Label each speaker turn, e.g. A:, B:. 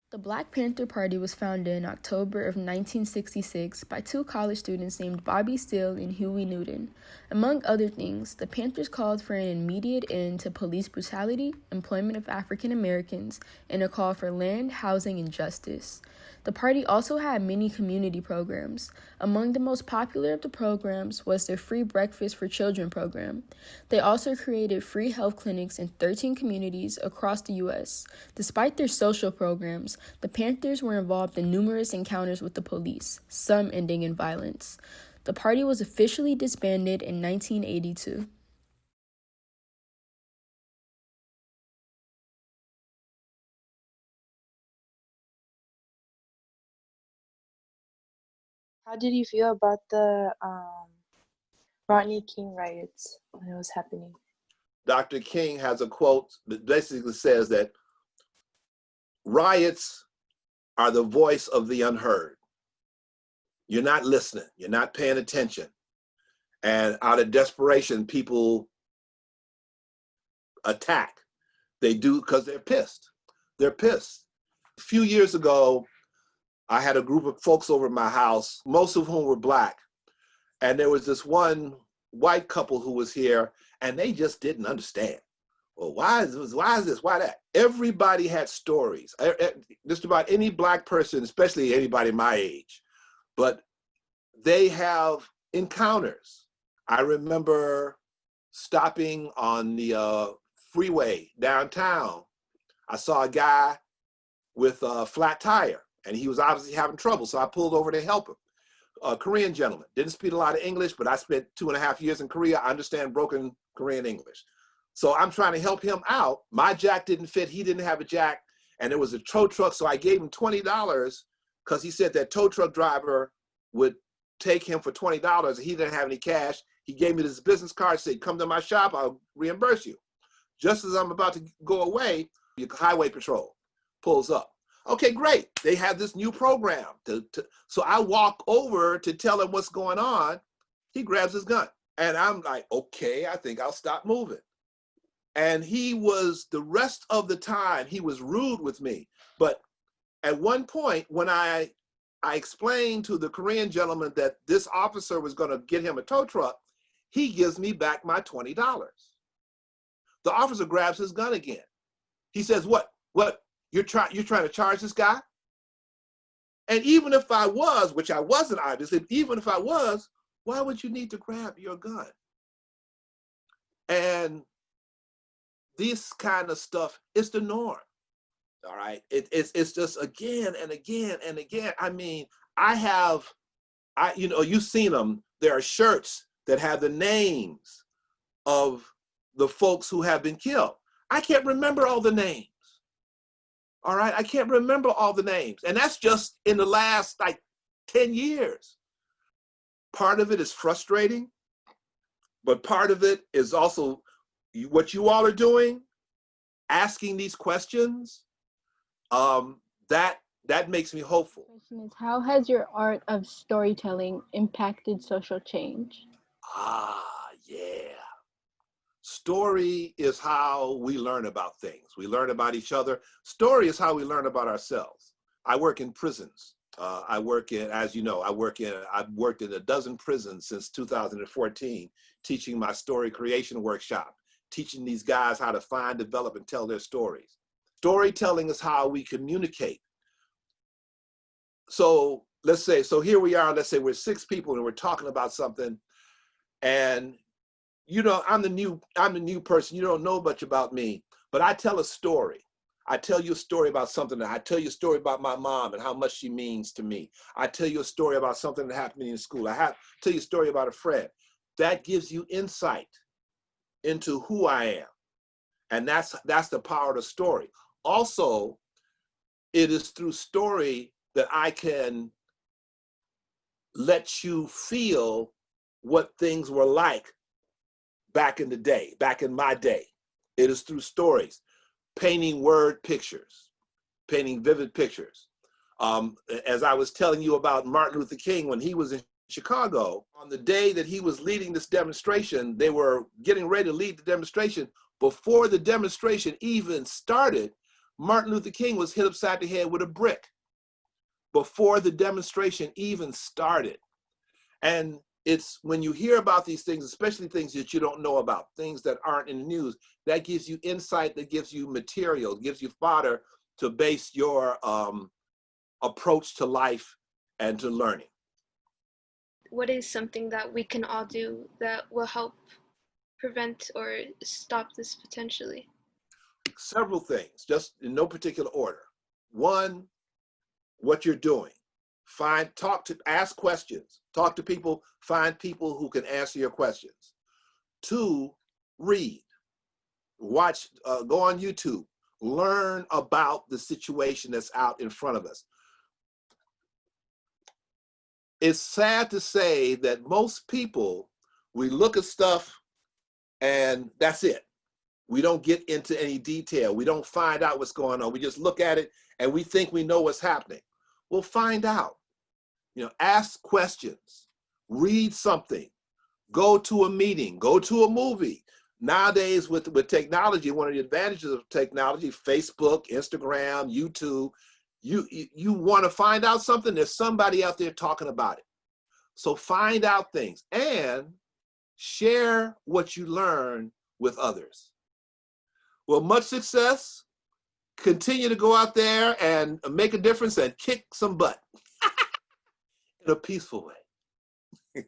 A: The Black Panther Party was founded in October of 1966 by two college students named Bobby Steele and Huey Newton. Among other things, the Panthers called for an immediate end to police brutality, employment of African Americans, and a call for land, housing, and justice. The party also had many community programs. Among the most popular of the programs was their Free Breakfast for Children program. They also created free health clinics in 13 communities across the U.S. Despite their social programs, the Panthers were involved in numerous encounters with the police, some ending in violence. The party was officially disbanded in 1982.
B: How did you feel about the Rodney King riots when it was happening?
C: Dr. King has a quote that basically says that riots are the voice of the unheard. You're not listening, you're not paying attention. And out of desperation, people attack. They do because they're pissed. They're pissed. A few years ago, I had a group of folks over at my house, most of whom were Black. And there was this one white couple who was here, and they just didn't understand. Well, why is this? Why that? Everybody had stories. Just about any Black person, especially anybody my age, but they have encounters. I remember stopping on the freeway downtown. I saw a guy with a flat tire, and he was obviously having trouble, so I pulled over to help him. A Korean gentleman, didn't speak a lot of English, but I spent 2.5 years in Korea. I understand broken Korean English. So I'm trying to help him out. My jack didn't fit, he didn't have a jack, and it was a tow truck, so I gave him $20 because he said that tow truck driver would take him for $20, and he didn't have any cash. He gave me this business card, said, come to my shop, I'll reimburse you. Just as I'm about to go away, the highway patrol pulls up. Okay, great. They have this new program. So I walk over to tell him what's going on. He grabs his gun. And I'm like, okay, I think I'll stop moving. And he was, the rest of the time, he was rude with me. But at one point, when I explained to the Korean gentleman that this officer was going to get him a tow truck, he gives me back my $20. The officer grabs his gun again. He says, what? You're trying to charge this guy? And even if I was, which I wasn't obviously, even if I was, why would you need to grab your gun? And this kind of stuff is the norm. All right, it's just again and again and again. I mean, you've seen them. There are shirts that have the names of the folks who have been killed. I can't remember all the names. All right, I can't remember all the names. And that's just in the last 10 years. Part of it is frustrating, but part of it is also what you all are doing, asking these questions, that makes me hopeful.
D: The question is, how has your art of storytelling impacted social change?
C: Yeah. Story is how we learn about things. We learn about each other. Story is how we learn about ourselves. I work in prisons. I work in, as you know, I've worked in a dozen prisons since 2014, teaching my story creation workshop, teaching these guys how to find, develop, and tell their stories. Storytelling is how we communicate. So let's say, here we are, let's say we're 6 people and we're talking about something, and I'm the new person. You don't know much about me, but I tell a story. I tell you a story about something. I tell you a story about my mom and how much she means to me. I tell you a story about something that happened to me in school. I tell you a story about a friend. That gives you insight into who I am. And that's the power of the story. Also, it is through story that I can let you feel what things were like back in the day, back in my day. It is through stories, painting word pictures, painting vivid pictures. As I was telling you about Martin Luther King, when he was in Chicago, on the day that he was leading this demonstration, they were getting ready to lead the demonstration. Before the demonstration even started, Martin Luther King was hit upside the head with a brick before the demonstration even started. And it's when you hear about these things, especially things that you don't know about, things that aren't in the news, that gives you insight, that gives you material, gives you fodder to base your approach to life and to learning.
E: What is something that we can all do that will help prevent or stop this potentially?
C: Several things, just in no particular order. One, what you're doing. Ask questions, talk to people, find people who can answer your questions. Two, read, watch, go on YouTube, learn about the situation that's out in front of us. It's sad to say that most people, we look at stuff and that's it. We don't get into any detail. We don't find out what's going on. We just look at it and we think we know what's happening. Well, find out. Ask questions, read something, go to a meeting, go to a movie. Nowadays with technology, one of the advantages of technology, Facebook, Instagram, YouTube, you want to find out something, there's somebody out there talking about it. So find out things and share what you learn with others. Well, much success. Continue to go out there and make a difference and kick some butt in a peaceful way.